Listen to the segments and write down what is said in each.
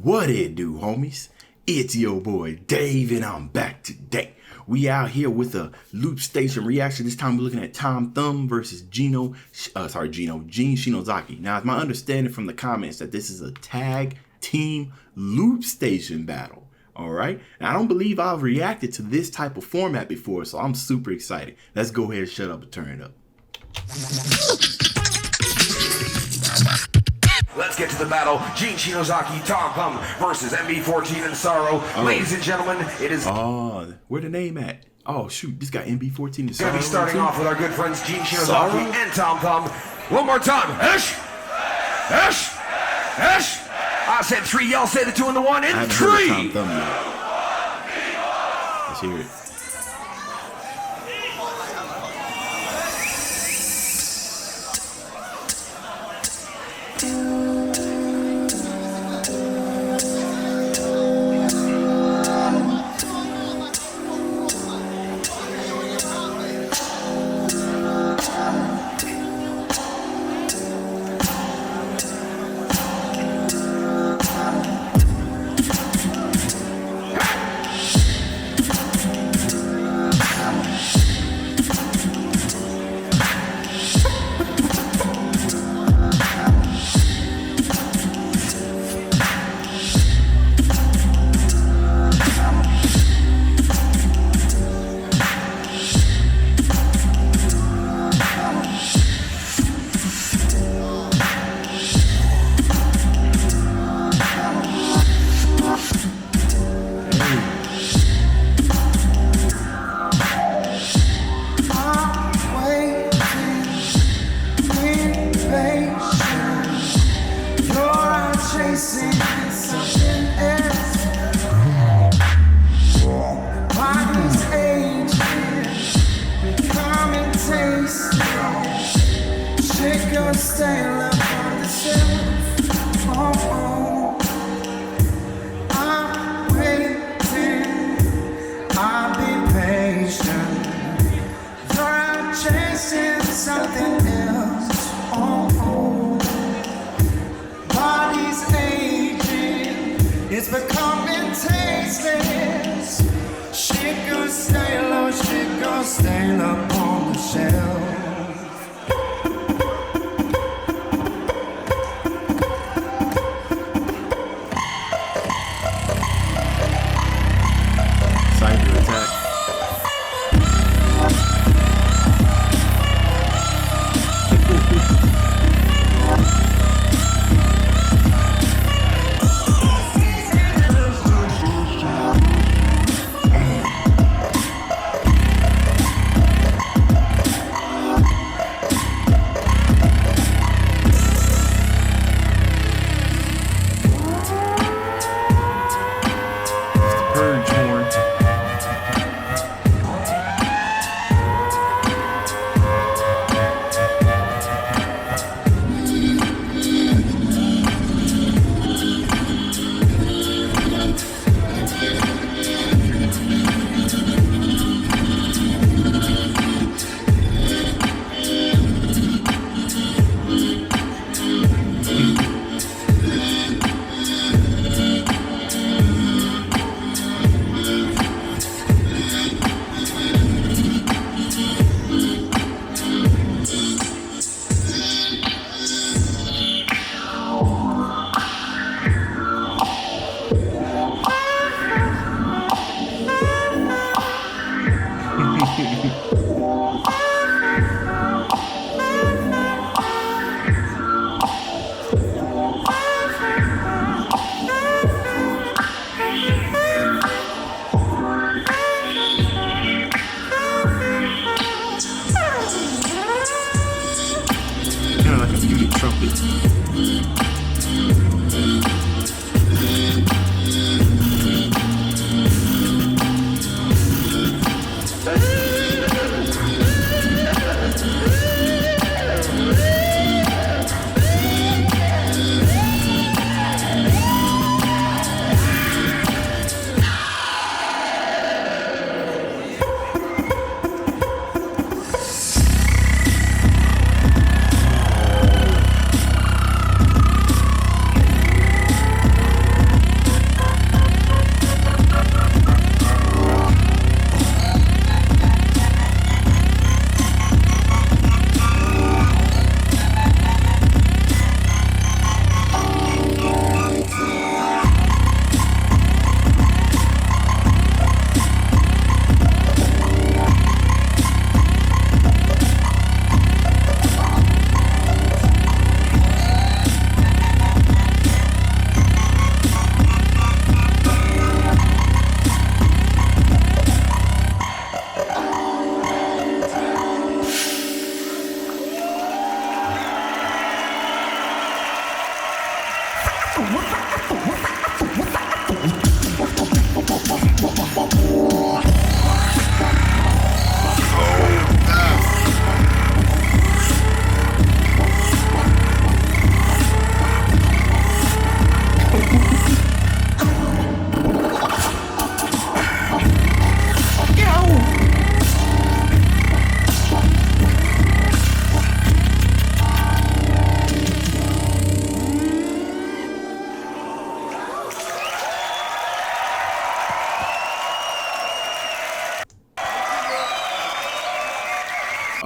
What it do, homies? It's your boy Dave, and I'm back today. We out here with a loop station reaction. This time we're looking at Thum versus Gene Shinozaki. Now, it's my understanding from the comments that this is a tag team loop station battle. All right. Now, I don't believe I've reacted to this type of format before, so I'm super excited. Let's go ahead and shut up and turn it up. Let's get to the battle. Gene Shinozaki, Thum versus MB14 SARO. Ladies and gentlemen, it is... Oh, where the name at? Oh, shoot. This got MB14 SARO. Gonna be starting off with our good friends Gene Shinozaki and Thum. One more time. Esh! Esh! Esh! I said three. Y'all say the two and the one. And three! Thum yet. Let's hear it. It's becoming tasteless. Sugar stain up on the shelf. Cyber attack.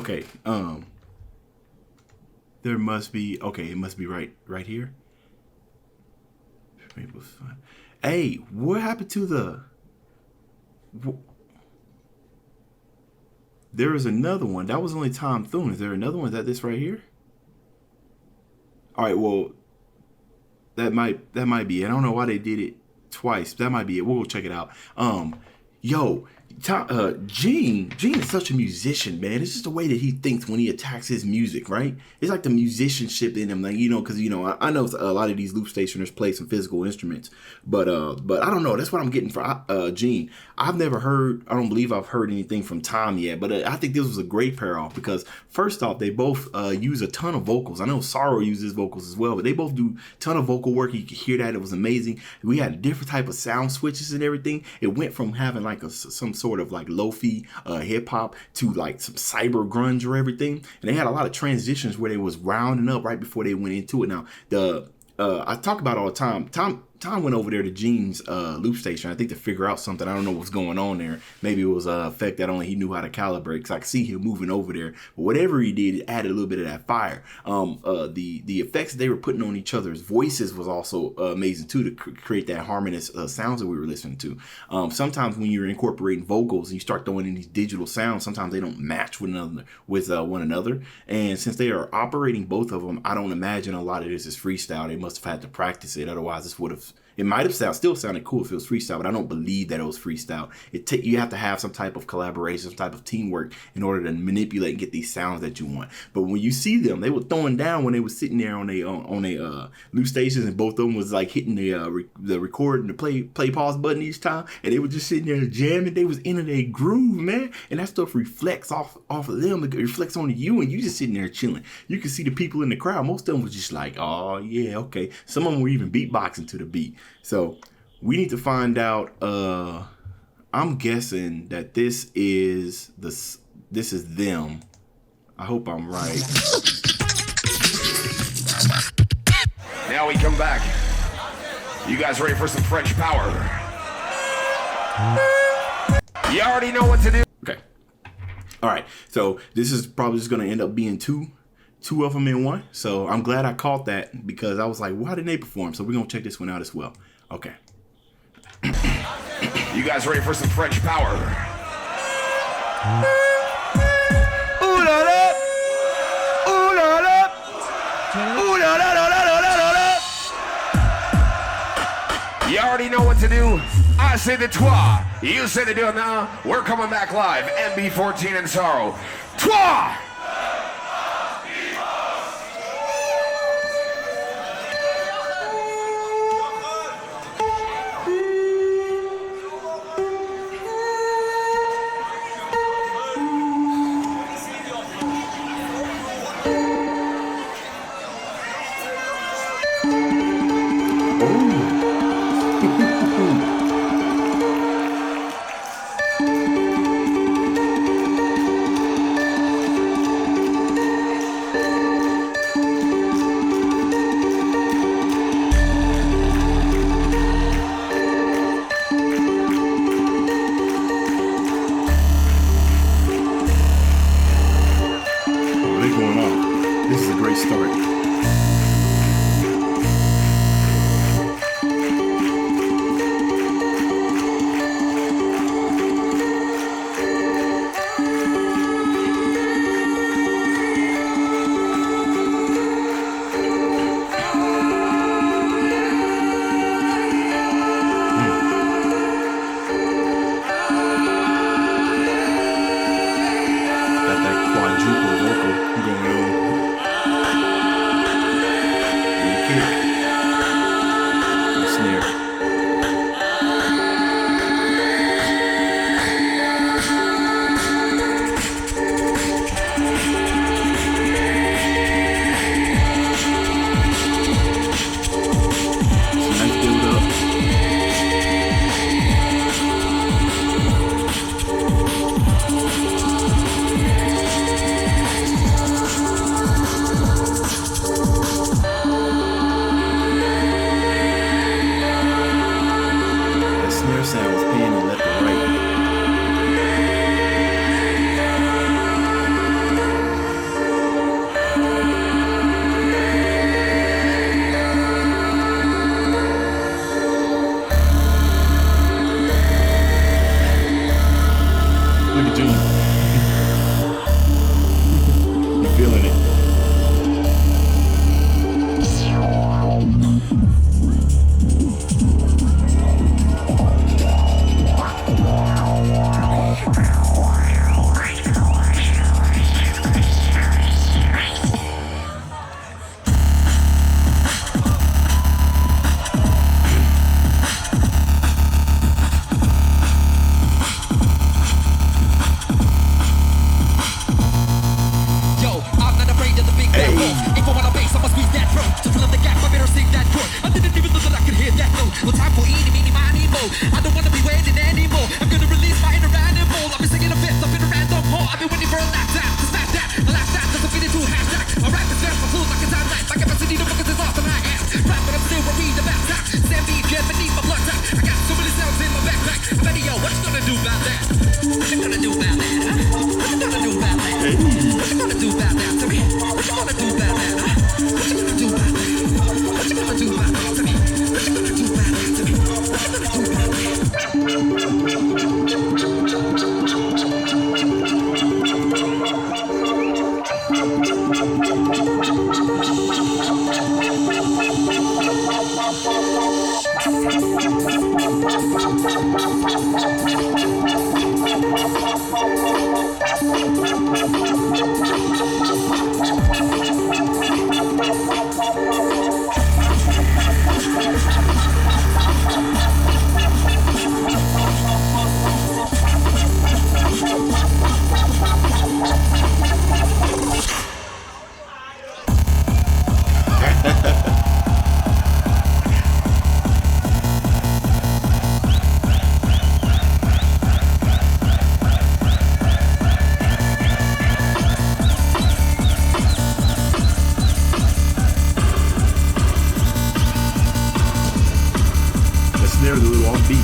Okay. There must be. Okay, it must be right here. Hey, what happened to the? There is another one. That was only Thum. Is there another one? Is that this right here? All right. Well, that might be it. I don't know why they did it twice. That might be it. We'll go check it out. Yo, Gene is such a musician, man. It's just the way that he thinks when he attacks his music, right? It's like the musicianship in him, like, you know, because, you know, I know a lot of these loop stationers play some physical instruments, but I don't know. That's what I'm getting from Gene. I don't believe I've heard anything from Thum yet, but I think this was a great pair off because first off, they both use a ton of vocals. I know SARO uses vocals as well, but they both do a ton of vocal work. You could hear that. It was amazing. We had different type of sound switches and everything. It went from having like some sort of like lo-fi hip hop to like some cyber grunge or everything, and they had a lot of transitions where they was rounding up right before they went into it. Now I talk about all the time. Thum went over there to Gene's loop station, I think, to figure out something. I don't know what's going on there. Maybe it was an effect that only he knew how to calibrate, because I could see him moving over there. But whatever he did, it added a little bit of that fire. The effects they were putting on each other's voices was also amazing too, to create that harmonious sounds that we were listening to. Sometimes when you're incorporating vocals and you start throwing in these digital sounds, sometimes they don't match one another. And since they are operating both of them, I don't imagine a lot of this is freestyle. They must have had to practice it. Otherwise, it might have still sounded cool if it was freestyle, but I don't believe that it was freestyle. You have to have some type of collaboration, some type of teamwork in order to manipulate and get these sounds that you want. But when you see them, they were throwing down when they were sitting there on a loop stations, and both of them was like hitting the record and the play pause button each time, and they were just sitting there jamming. They was in a groove, man, and that stuff reflects off of them. It reflects on you, and you just sitting there chilling. You can see the people in the crowd. Most of them was just like, oh yeah, okay. Some of them were even beatboxing to the beat. So we need to find out. I'm guessing that this is them. I hope I'm right. Now we come back. You guys ready for some French power? You already know what to do. Okay. All right. So this is probably just gonna end up being two of them in one. So I'm glad I caught that, because I was like, why didn't they perform? So we're gonna check this one out as well. Okay. You guys ready for some French power? Ooh la la, ooh la la, ooh la la la la la la. You already know what to do. I say the toi. You say the do now. We're coming back live. MB14 and SARO. Toi! that hole. If I want to bass, I must squeeze that throat. To fill up the gap, I better sing that chord. I didn't even know that I could hear that note. Well, time for eeny, meeny, miny, mo. I don't want to be waiting anymore. I'm gonna release my inner animal. I've been singing a fifth up in a random hole. I've been waiting for a lap dance to smash that. A lap dance doesn't fit into a hashtag. I rap this fast, I flow like a time night. My capacity to focus is awesome, I am. Rap, but I'm still worried about time. Stand me, get beneath my blood type. I got so many sounds in my backpack. I'm ready, yo, what you gonna do about that? What you gonna do about that? What you gonna do about that? What you gonna do about that to me? What you gonna do about that? What you gonna do about that? What you gonna do about that to me? What you gonna do about that to me? What you gonna do about that? snare's a little off beat.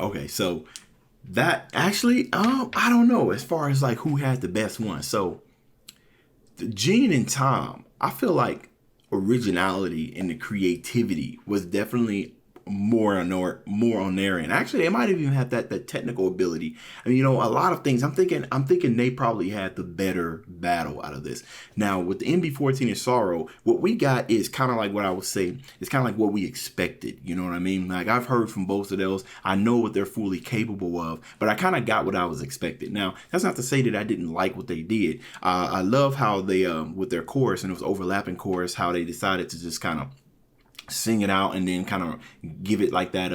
Okay, so that actually, I don't know as far as like who had the best one. So the Gene and Tom, I feel like originality and the creativity was definitely more on their end. Actually, they might have even had that technical ability. I mean, you know, a lot of things. I'm thinking they probably had the better battle out of this. Now with the MB14 SARO, what we got is kind of like what I would say. It's kind of like what we expected. You know what I mean? Like I've heard from both of those. I know what they're fully capable of, but I kind of got what I was expecting. Now that's not to say that I didn't like what they did. I love how they with their chorus, and it was overlapping chorus, how they decided to just kind of sing it out and then kind of give it like that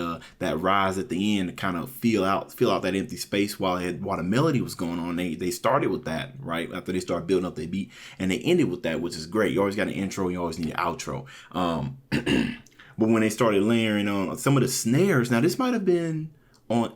rise at the end to kind of fill out that empty space while the melody was going on. They started with that right after they started building up their beat, and they ended with that, which is great. You always got an intro, you always need an outro. But when they started layering on some of the snares, now this might have been on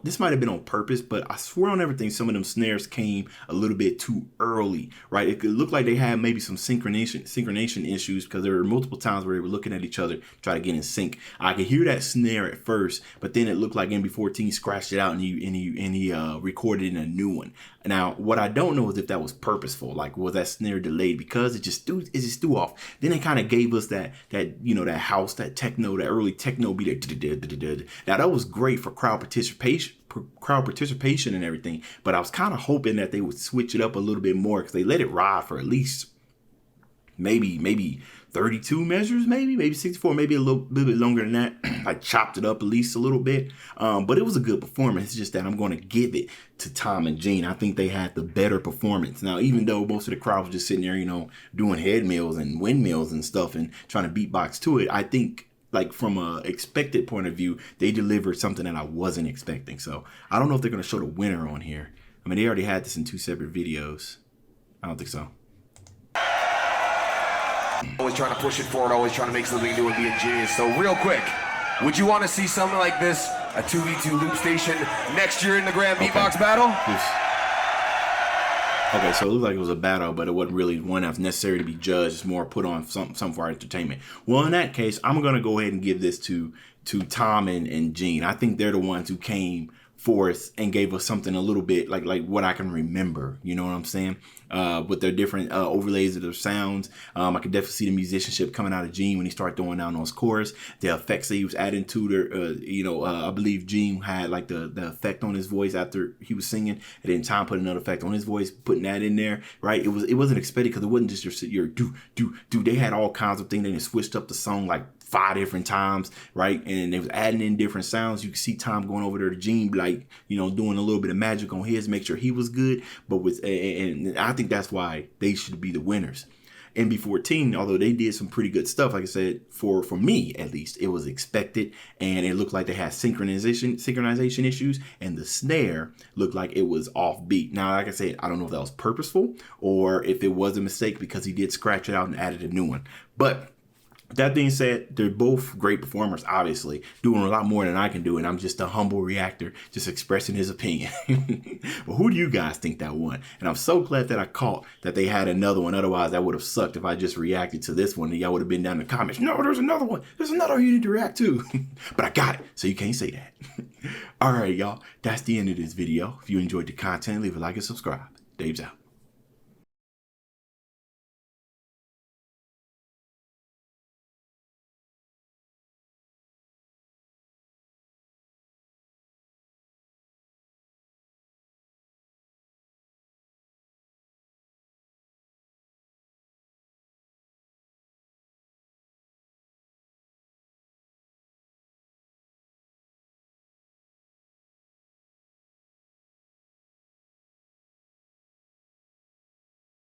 purpose, but I swear on everything, some of them snares came a little bit too early, right? It could look like they had maybe some synchronization issues, because there were multiple times where they were looking at each other, try to get in sync. I could hear that snare at first, but then it looked like MB14 scratched it out and he recorded in a new one. Now, what I don't know is if that was purposeful, like was that snare delayed because it just threw off. Then it kind of gave us that house, that techno, that early techno beat. Now that was great for crowd participation and everything, but I was kind of hoping that they would switch it up a little bit more, because they let it ride for at least maybe 32 measures, maybe 64, maybe a little bit longer than that. I chopped it up at least a little bit, but it was a good performance. It's just that I'm going to give it to Tom and Gene. I think they had the better performance. Now, even though most of the crowd was just sitting there, doing head mills and windmills and stuff and trying to beatbox to it, I think, like from a expected point of view, they delivered something that I wasn't expecting. So I don't know if they're going to show the winner on here. I mean, they already had this in 2 separate videos. I don't think so. Always trying to push it forward, always trying to make something new and be a genius. So real quick, would you want to see something like this, a 2v2 loop station next year in the Grand Beatbox battle? Okay, so it looked like it was a battle, but it wasn't really one that's necessary to be judged. It's more put on some for our entertainment. Well, in that case, I'm going to go ahead and give this to Tom and Gene. I think they're the ones who came for us and gave us something a little bit like what I can remember, you know what I'm saying? With their different overlays of their sounds. I could definitely see the musicianship coming out of Gene when he started throwing down those chorus, the effects that he was adding to their, I believe Gene had like the effect on his voice after he was singing, and then Tom put another effect on his voice, putting that in there, right? It wasn't expected because it wasn't just your do. They had all kinds of things. They switched up the song like 5 different times, right? And they was adding in different sounds. You can see Tom going over there to Gene, like, doing a little bit of magic on his, make sure he was good. But and I think that's why they should be the winners. MB14, although they did some pretty good stuff, like I said, for me at least, it was expected, and it looked like they had synchronization issues, and the snare looked like it was offbeat. Now, like I said, I don't know if that was purposeful or if it was a mistake because he did scratch it out and added a new one. But that being said, they're both great performers, obviously, doing a lot more than I can do, and I'm just a humble reactor, just expressing his opinion. But who do you guys think that won? And I'm so glad that I caught that they had another one. Otherwise, that would have sucked if I just reacted to this one, and y'all would have been down in the comments, no, there's another one. There's another one you need to react to. But I got it, so you can't say that. All right, y'all, that's the end of this video. If you enjoyed the content, leave a like and subscribe. Dave's out.